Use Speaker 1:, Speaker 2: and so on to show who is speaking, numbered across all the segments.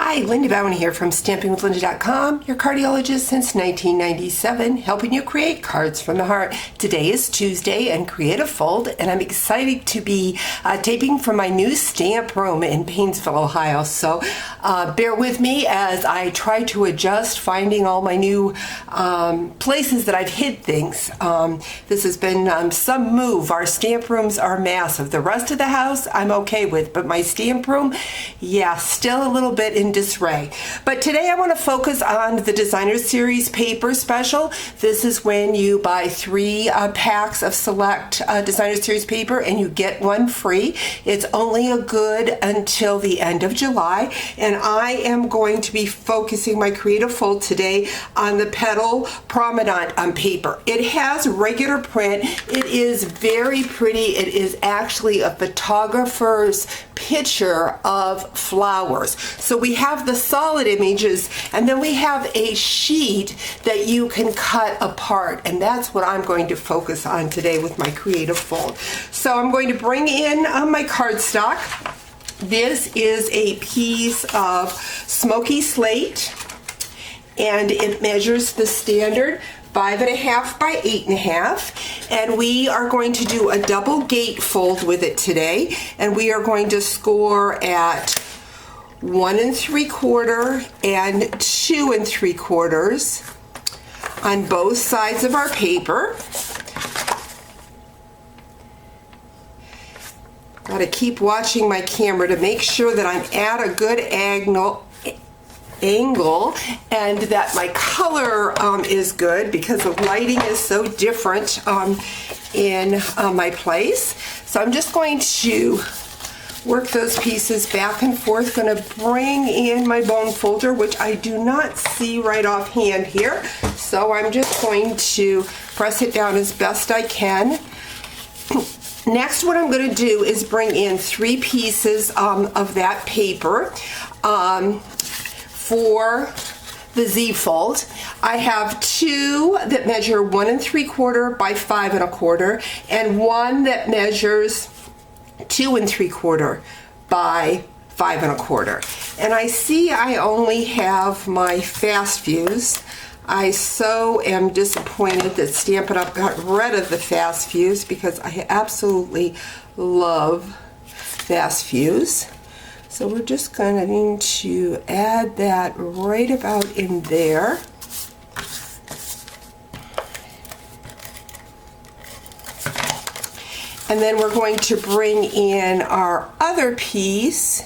Speaker 1: Hi, LindaBauwin here from StampingWithLinda.com, your cardiologist since 1997, helping you create cards from the heart. Today is Tuesday and Create a Fold, and I'm excited to be taping from my new stamp room in Painesville, Ohio. So bear with me as I try to adjust finding all my new places that I've hid things. This has been some move. Our stamp rooms are massive. The rest of the house I'm okay with, but my stamp room, yeah, still a little bit in disarray. But today I want to focus on the Designer Series paper special. This is when you buy 3 packs of select Designer Series paper and you get one free. It's only a good until the end of July, and I am going to be focusing my Creative Fold today on the Petal Pompenade paper. It has regular print. It is very pretty. It is actually a photographer's picture of flowers. So we have the solid images, and then we have a sheet that you can cut apart, and that's what I'm going to focus on today with my Creative Fold. So I'm going to bring in my cardstock. This is a piece of smoky slate, and it measures the standard 5.5 by 8.5, and we are going to do a double gate fold with it today, and we are going to score at 1 3/4 and 2 3/4 on both sides of our paper. Got to keep watching my camera to make sure that I'm at a good angle and that my color is good, because the lighting is so different in my place. So I'm just going to work those pieces back and forth. Going to bring in my bone folder, which I do not see right offhand here. So I'm just going to press it down as best I can. Next, what I'm going to do is bring in 3 pieces of that paper for the Z fold. I have 2 that measure 1 3/4 by 5 1/4, and 1 that measures 2 3/4 by 5 1/4. And I see I only have my fast fuse. I so am disappointed that Stampin' Up! Got rid of the fast fuse, because I absolutely love fast fuse. So we're just going to add that right about in there. And then we're going to bring in our other piece.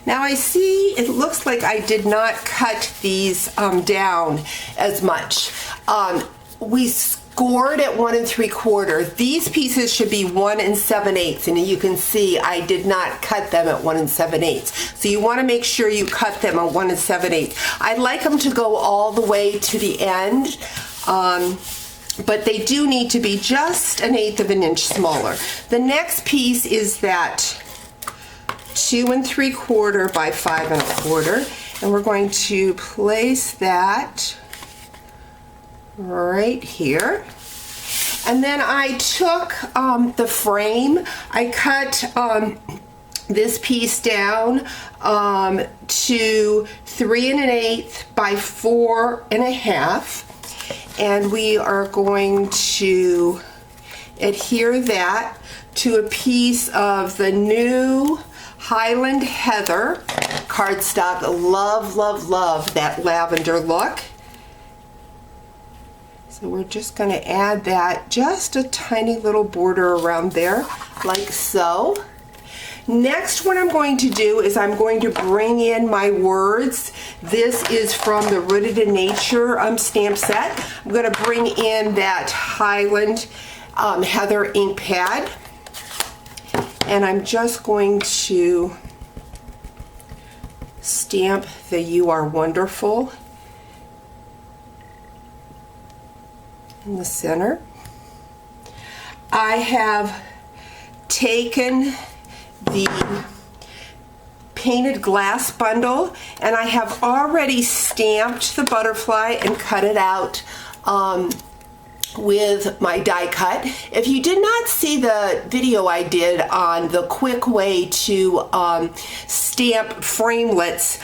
Speaker 1: Now I see it looks like I did not cut these down as much. We scored at 1 3/4. These pieces should be 1 7/8, and you can see I did not cut them at 1 7/8. So you want to make sure you cut them at 1 7/8. I'd like them to go all the way to the end, but they do need to be just 1/8 of an inch smaller. The next piece is that 2 3/4 by 5 1/4, and we're going to place that right here. And then I took the frame. I cut this piece down to 3 1/8 by 4 1/2, and we are going to adhere that to a piece of the new Highland Heather cardstock. Love, love, love that lavender look. So we're just going to add that, just a tiny little border around there, like so. Next, what I'm going to do is I'm going to bring in my words. This is from the Rooted in Nature stamp set. I'm going to bring in that Highland Heather ink pad, and I'm just going to stamp the "You Are Wonderful" in the center. I have taken the painted glass bundle, and I have already stamped the butterfly and cut it out with my die cut. If you did not see the video I did on the quick way to stamp framelits,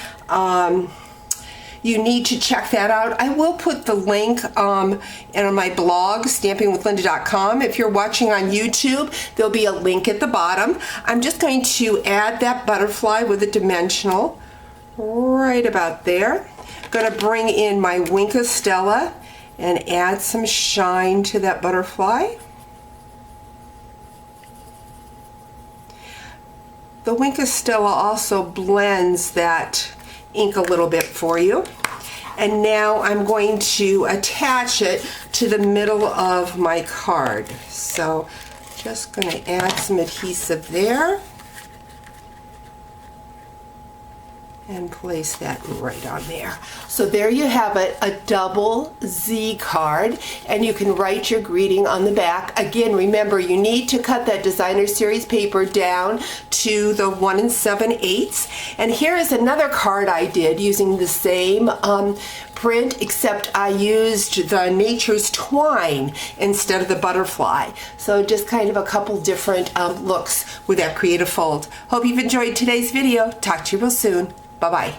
Speaker 1: you need to check that out. I will put the link on my blog, stampingwithlinda.com. If you're watching on YouTube, there'll be a link at the bottom. I'm just going to add that butterfly with a dimensional right about there. I'm going to bring in my Wink of Stella and add some shine to that butterfly. The Wink of Stella also blends that ink a little bit for you. And now I'm going to attach it to the middle of my card. So just going to add some adhesive there. And place that right on there. So there you have it, a double Z card, and you can write your greeting on the back. Again, remember, you need to cut that designer series paper down to the 1 7/8. And here is another card I did using the same print, except I used the Nature's Twine instead of the butterfly. So just kind of a couple different looks with that creative fold. Hope you've enjoyed today's video. Talk to you real soon. Bye-bye.